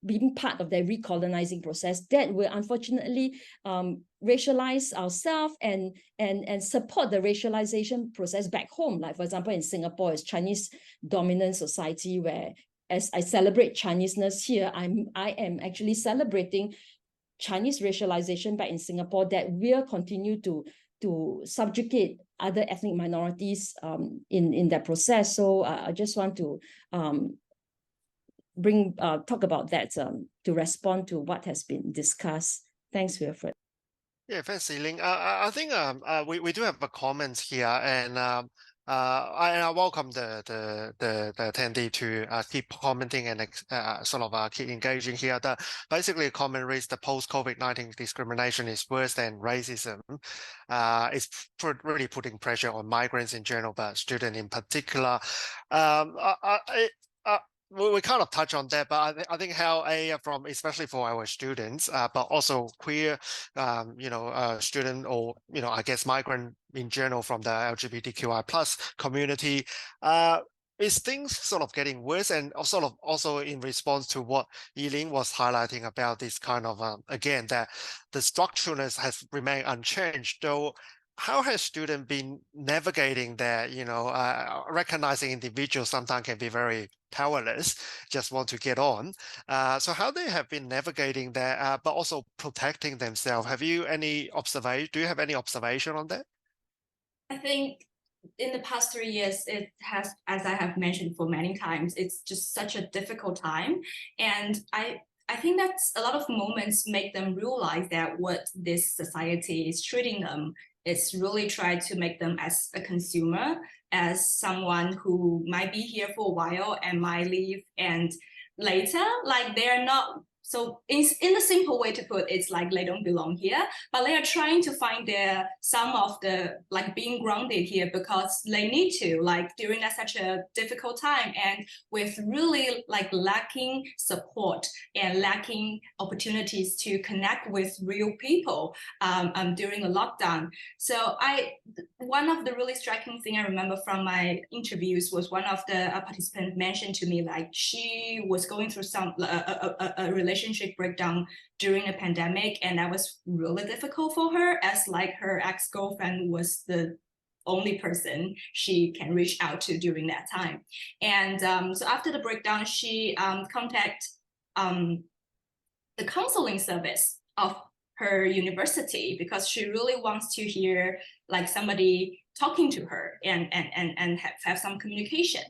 being part of the recolonizing process that will unfortunately racialize ourselves and support the racialization process back home. Like, for example, in Singapore, it's Chinese dominant society, where as I celebrate Chineseness here, I am actually celebrating Chinese racialization back in Singapore that will continue to subjugate other ethnic minorities in that process. So I just want to talk about that to respond to what has been discussed. Thanks, Wilfred. Yeah, thanks, Ling. I think we do have a comment here, and I welcome the attendee to keep commenting and sort of keep engaging here. Basically, a comment reads: the post-COVID-19 discrimination is worse than racism. It's really putting pressure on migrants in general, but students in particular. We kind of touch on that, but I think how from especially for our students, but also queer, student, or I guess migrant in general from the LGBTQI plus community, is things sort of getting worse, and sort of also in response to what Yiling was highlighting about this kind of again, that the structuralness has remained unchanged, though. How has students been navigating that, recognizing individuals sometimes can be very powerless, just want to get on. So how they have been navigating that, but also protecting themselves. Do you have any observation on that? I think in the past 3 years, it has, as I have mentioned for many times, it's just such a difficult time. And I think that a lot of moments make them realize that what this society is treating them is really try to make them as a consumer, as someone who might be here for a while and might leave, and later, like they're not. So in the simple way to put it, it's like they don't belong here, but they are trying to find some of the like being grounded here because they need to, like during such a difficult time and with really like lacking support and lacking opportunities to connect with real people during the lockdown. So one of the really striking thing I remember from my interviews was one of the participants mentioned to me, like she was going through a relationship breakdown during the pandemic, and that was really difficult for her, as like her ex-girlfriend was the only person she can reach out to during that time. And so after the breakdown, she contacted the counseling service of her university because she really wants to hear like somebody talking to her and have some communication.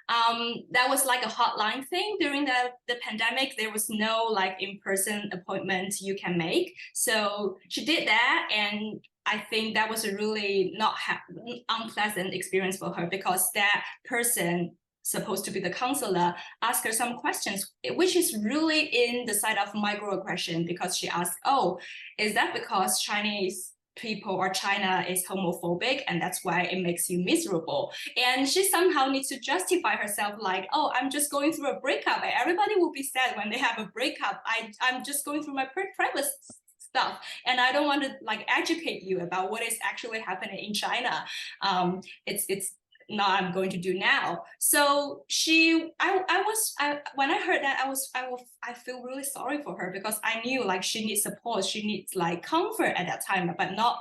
That was like a hotline thing during the pandemic. There was no like in-person appointment you can make. So she did that, and I think that was a really not unpleasant experience for her because that person supposed to be the counselor asked her some questions, which is really in the side of microaggression, because she asked, oh, is that because Chinese people or China is homophobic and that's why it makes you miserable? And she somehow needs to justify herself like, oh, I'm just going through a breakup. Everybody will be sad when they have a breakup. I'm just going through my private stuff, and I don't want to like educate you about what is actually happening in China. It's not I'm going to do now. So when I heard that, I feel really sorry for her because I knew like she needs support, she needs like comfort at that time, but not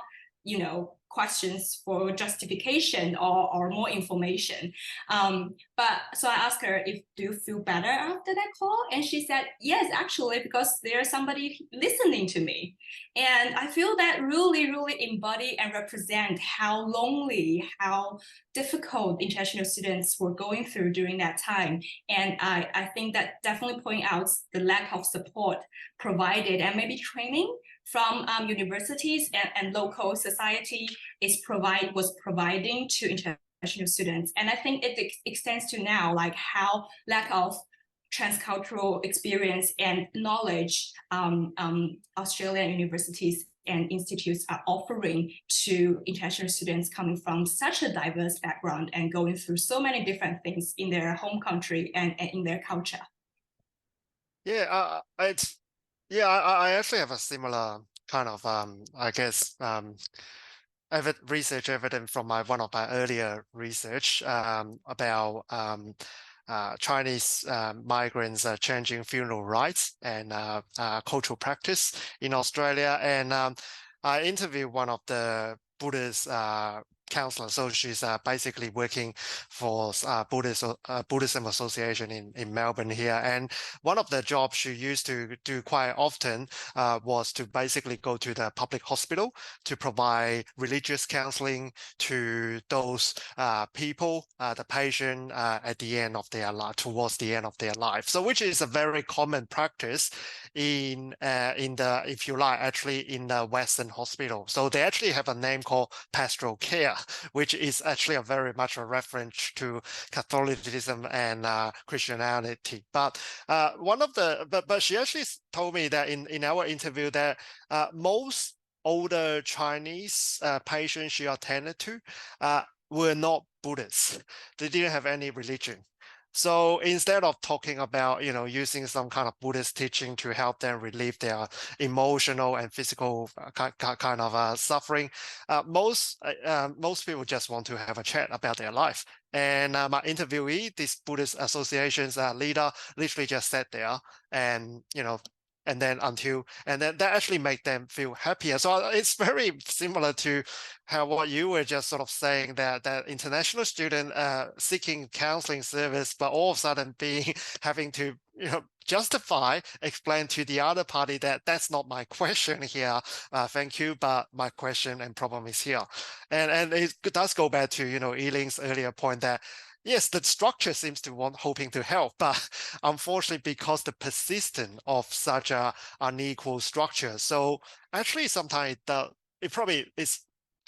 questions for justification or more information. But so I asked her, do you feel better after that call? And she said, yes, actually, because there's somebody listening to me. And I feel that really, really embody and represent how lonely, how difficult international students were going through during that time. And I think that definitely point out the lack of support provided and maybe training from universities and local society was providing to international students. And I think it extends to now, like how lack of transcultural experience and knowledge Australian universities and institutes are offering to international students coming from such a diverse background and going through so many different things in their home country and in their culture. Yeah, I actually have a similar kind of I guess research evidence from one of my earlier research about Chinese migrants changing funeral rites and cultural practice in Australia. And I interviewed one of the Buddhist counselors. So she's basically working for Buddhism Association in Melbourne here. And one of the jobs she used to do quite often was to basically go to the public hospital to provide religious counseling to those people, the patient at the end of their life, towards the end of their life. So which is a very common practice in the, if you like, actually in the Western hospital. So they actually have a name called pastoral care, which is actually a very much a reference to Catholicism and Christianity. But but she actually told me that in our interview that most older Chinese patients she attended to were not Buddhists. They didn't have any religion. So instead of talking about, using some kind of Buddhist teaching to help them relieve their emotional and physical kind of suffering, most people just want to have a chat about their life. And my interviewee, this Buddhist Association's leader, literally just sat there and, and then that actually make them feel happier. So it's very similar to what you were just sort of saying, that international student seeking counseling service, but all of a sudden having to explain to the other party that that's not my question here. Thank you, but my question and problem is here. And it does go back to Yiling's earlier point that yes, the structure seems to hoping to help, but unfortunately, because the persistence of such a unequal structure, so actually sometimes it probably is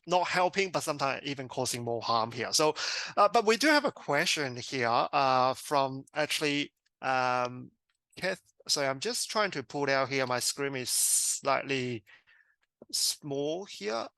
not helping, but sometimes even causing more harm here. So, but we do have a question here from actually Kath. So I'm just trying to pull it out here. My screen is slightly small here.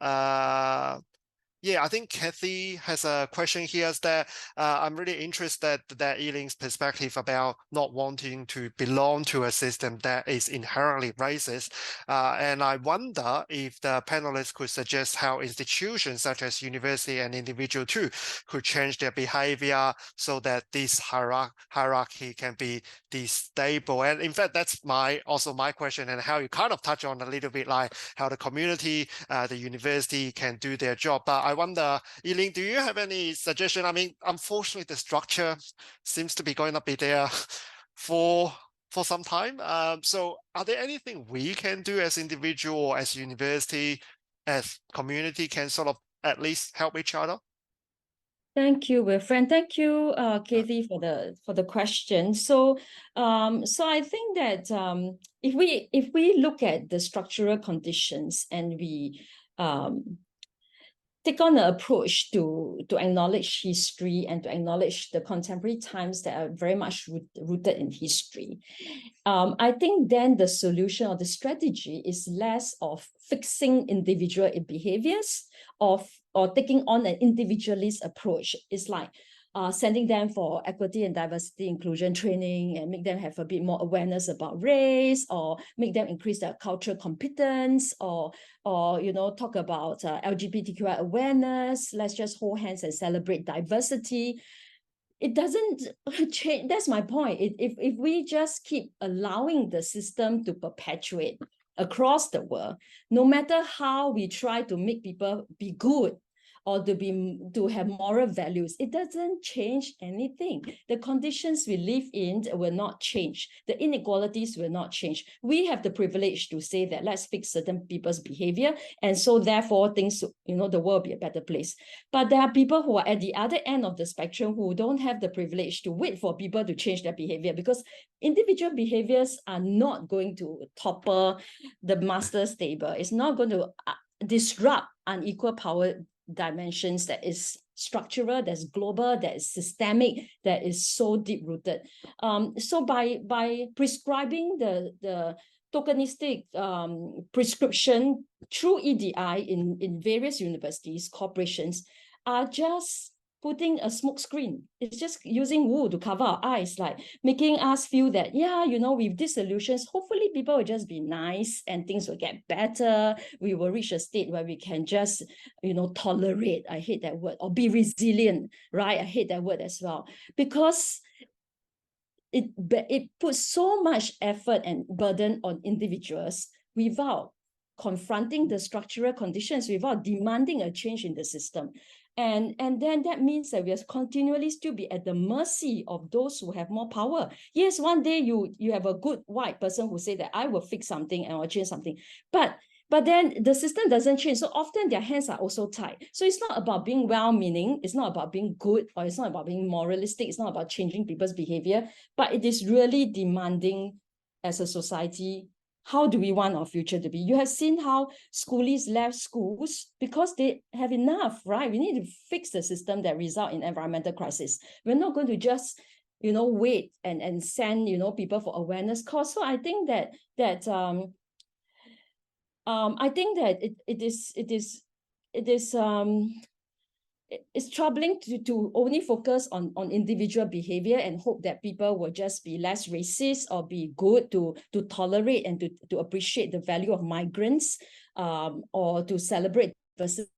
Yeah, I think Kathy has a question here. Is that I'm really interested that Yiling's perspective about not wanting to belong to a system that is inherently racist. And I wonder if the panelists could suggest how institutions such as university and individual too could change their behavior so that this hierarchy can be destable. And in fact, that's also my question, and how you kind of touch on a little bit like how the community, the university can do their job. But I wonder, Yiling, do you have any suggestion? I mean, unfortunately, the structure seems to be going to be there for some time. So are there anything we can do as individual, or as university, as community can sort of at least help each other? Thank you, Wilfred. Thank you, Kathy, for the question. So, so I think that if we look at the structural conditions and we take on an approach to acknowledge history and to acknowledge the contemporary times that are very much rooted in history, I think then the solution or the strategy is less of fixing individual behaviors or taking on an individualist approach. It's like sending them for equity and diversity inclusion training and make them have a bit more awareness about race, or make them increase their cultural competence, or talk about LGBTQI awareness. Let's just hold hands and celebrate diversity. It doesn't change. That's my point. If we just keep allowing the system to perpetuate across the world, no matter how we try to make people be good or to have moral values, it doesn't change anything. The conditions we live in will not change. The inequalities will not change. We have the privilege to say that let's fix certain people's behavior, and so therefore things, the world will be a better place. But there are people who are at the other end of the spectrum who don't have the privilege to wait for people to change their behavior, because individual behaviors are not going to topple the master's table. It's not going to disrupt unequal power dimensions that is structural, that's global, that is systemic, that is so deep-rooted. So by prescribing the tokenistic prescription through EDI in various universities, corporations are just putting a smoke screen. It's just using wool to cover our eyes, like making us feel that, with these solutions, hopefully people will just be nice and things will get better. We will reach a state where we can just, tolerate, I hate that word, or be resilient, right? I hate that word as well, because it puts so much effort and burden on individuals without confronting the structural conditions, without demanding a change in the system. And then that means that we are continually still be at the mercy of those who have more power. Yes, one day you have a good white person who say that I will fix something and I'll change something. But then the system doesn't change. So often their hands are also tied. So it's not about being well-meaning. It's not about being good, or it's not about being moralistic. It's not about changing people's behavior, but it is really demanding as a society, how do we want our future to be? You have seen how schoolies left schools because they have enough, right? We need to fix the system that result in environmental crisis. We're not going to just, wait and send, people for awareness calls. So I think that it's troubling to only focus on individual behavior and hope that people will just be less racist or be good to tolerate and to appreciate the value of migrants, or to celebrate diversity.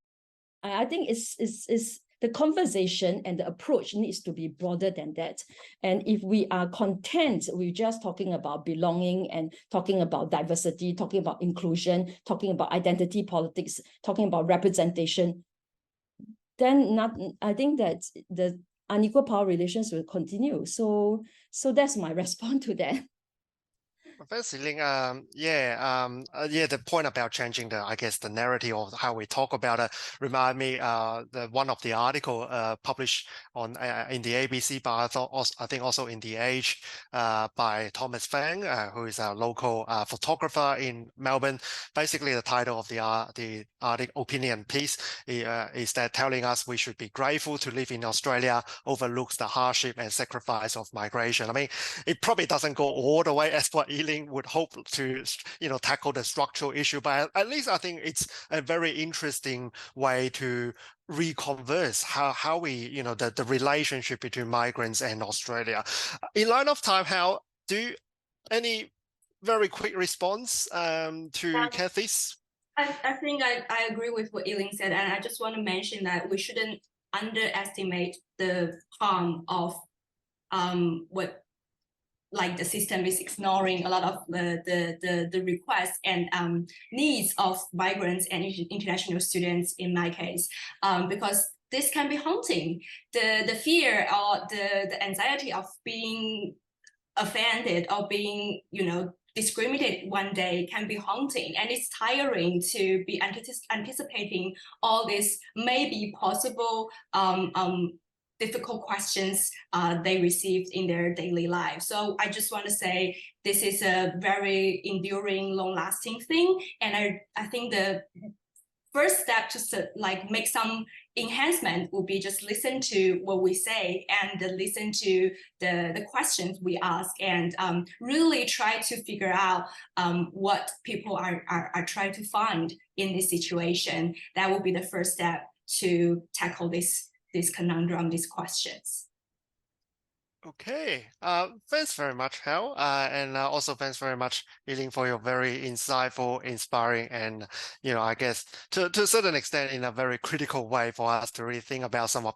I think it's the conversation and the approach needs to be broader than that. And if we are content with just talking about belonging and talking about diversity, talking about inclusion, talking about identity politics, talking about representation, then I think that the unequal power relations will continue. So that's my response to that. Thanks, Ling. The point about changing the narrative of how we talk about it remind me one of the article published on in the ABC, but I think also in The Age, by Thomas Fang, who is a local photographer in Melbourne. Basically, the title of the article opinion piece is that telling us we should be grateful to live in Australia overlooks the hardship and sacrifice of migration. I mean, it probably doesn't go all the way as what Ling would hope to, tackle the structural issue, but at least I think it's a very interesting way to reconverse how we, the relationship between migrants and Australia. In light of time, any very quick response to Kathy's? I think I agree with what Ling said, and I just want to mention that we shouldn't underestimate the harm of what the system is ignoring a lot of the requests and needs of migrants and international students in my case, because this can be haunting. The fear or the anxiety of being offended or being discriminated one day can be haunting, and it's tiring to be anticipating all this maybe possible difficult questions they received in their daily life. So I just want to say this is a very enduring, long-lasting thing, and I think the first step to make some enhancement will be just listen to what we say and listen to the questions we ask, and really try to figure out what people are trying to find in this situation. That will be the first step to tackle this conundrum, these questions. Okay, thanks very much, Hal, and also thanks very much, Eileen, for your very insightful, inspiring, and I guess to a certain extent, in a very critical way for us to really think about some of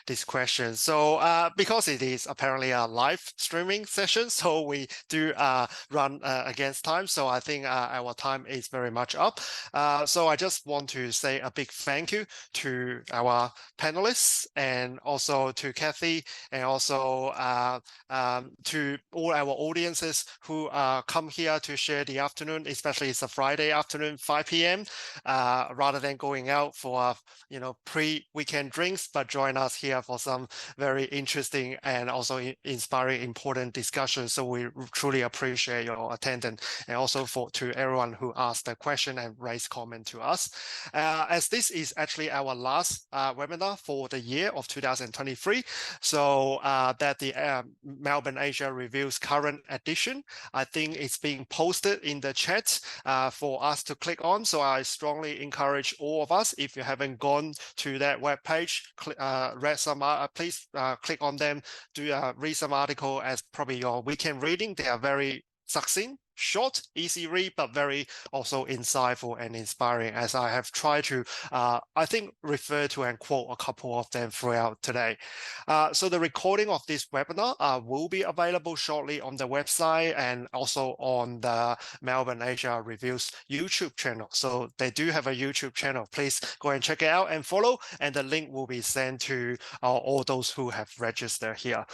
these questions. So, because it is apparently a live streaming session, so we do run against time. So I think our time is very much up. So I just want to say a big thank you to our panelists and also to Kathy and also to all our audiences who come here to share the afternoon, especially it's a Friday afternoon, 5 p.m. Rather than going out for pre-weekend drinks, but join us here for some very interesting and also inspiring, important discussions. So we truly appreciate your attendance, and also to everyone who asked the question and raised comment to us. As this is actually our last webinar for the year of 2023, so that the Melbourne Asia Review's current edition, I think it's being posted in the chat for us to click on. So I strongly encourage all of us, if you haven't gone to that webpage, read some, please click on them, read some article as probably your weekend reading. They are very succinct, short, easy read, but very also insightful and inspiring, as I have tried to, I think, refer to and quote a couple of them throughout today. So the recording of this webinar will be available shortly on the website and also on the Melbourne Asia Reviews YouTube channel. So they do have a YouTube channel. Please go and check it out and follow, and the link will be sent to all those who have registered here.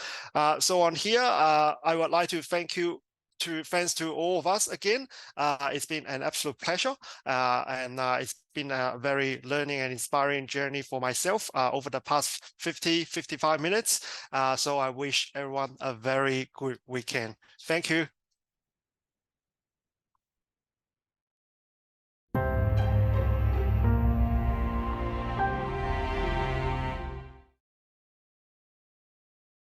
So on here, I would like to thanks to all of us again. It's been an absolute pleasure, and it's been a very learning and inspiring journey for myself over the past 55 minutes. So I wish everyone a very good weekend. Thank you.